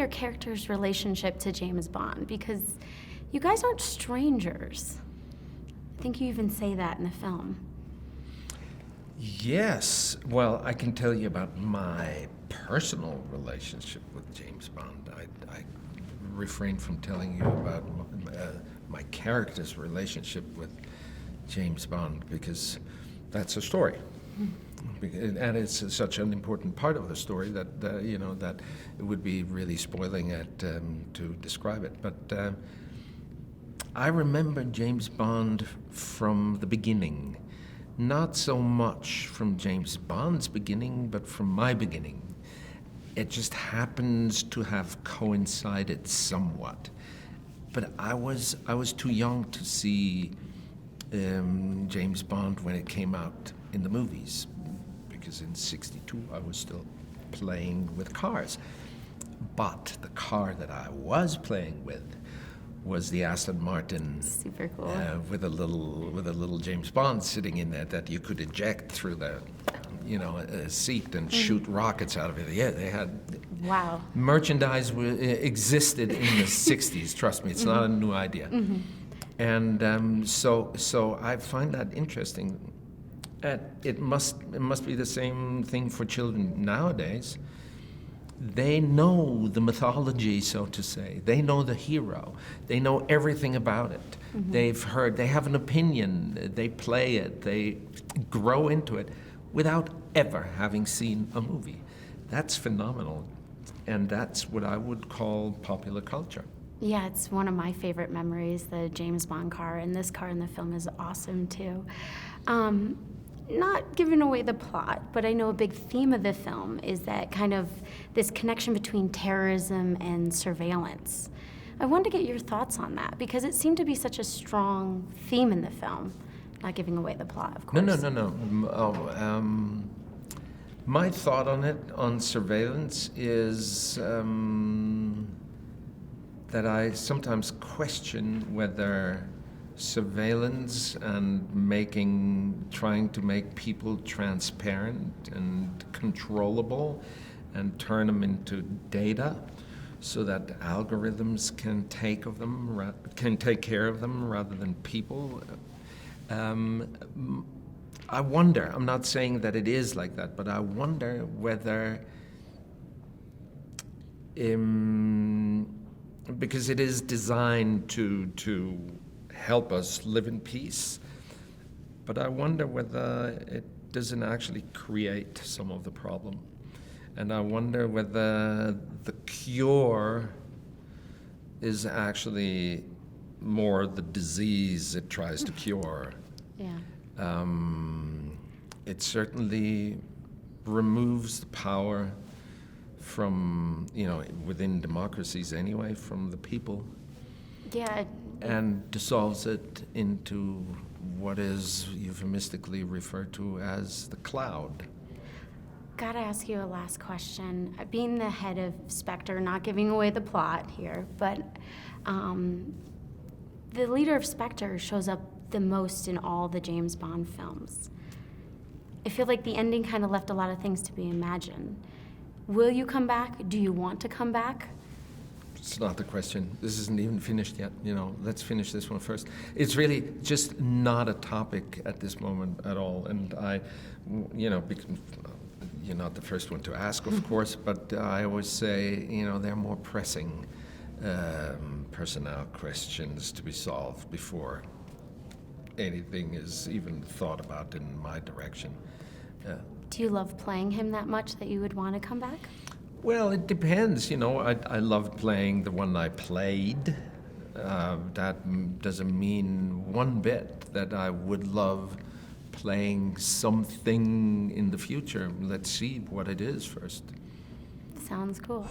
your character's relationship to James Bond? Because you guys aren't strangers. I think you even say that in the film. Yes. Well, I can tell you about my personal relationship with James Bond. I refrain from telling you about my character's relationship with James Bond because that's a story. And it's such an important part of the story that that it would be really spoiling it to describe it. But I remember James Bond from the beginning, not so much from James Bond's beginning, but from my beginning. It just happens to have coincided somewhat. But I was too young to see James Bond when it came out in the movies, because in '62 I was still playing with cars. But the car that I was playing with was the Aston Martin. Super cool. With a little James Bond sitting in there that you could eject through the seat and shoot rockets out of it. Yeah, they had. Wow. Merchandise existed in the '60s. Trust me, it's not a new idea. And so I find that interesting. It must be the same thing for children nowadays. They know the mythology, so to say. They know the hero. They know everything about it. They've heard. They have an opinion. They play it. They grow into it without ever having seen a movie. That's phenomenal. And that's what I would call popular culture. Yeah, it's one of my favorite memories, the James Bond car, and this car in the film is awesome too. Not giving away the plot, but I know a big theme of the film is that kind of this connection between terrorism and surveillance. I wanted to get your thoughts on that because it seemed to be such a strong theme in the film. Not giving away the plot, of course. No. My thought on it, on surveillance, is that I sometimes question whether surveillance and trying to make people transparent and controllable and turn them into data so that algorithms can take care of them rather than people. I wonder, I'm not saying that it is like that, but I wonder whether, because it is designed to help us live in peace, but I wonder whether it doesn't actually create some of the problem. And I wonder whether the cure is actually more the disease it tries to cure. Yeah. It certainly removes the power from, within democracies anyway, from the people. Yeah. And dissolves it into what is euphemistically referred to as the cloud. Gotta ask you a last question. Being the head of Spectre, not giving away the plot here, but the leader of Spectre shows up the most in all the James Bond films. I feel like the ending kind of left a lot of things to be imagined. Will you come back? Do you want to come back? It's not the question. This isn't even finished yet. Let's finish this one first. It's really just not a topic at this moment at all. And you're not the first one to ask, of course, but I always say, there are more pressing personnel questions to be solved before anything is even thought about in my direction. Do you love playing him that much that you would want to come back? Well, it depends. I loved playing the one I played. That doesn't mean one bit that I would love playing something in the future. Let's see what it is first. Sounds cool.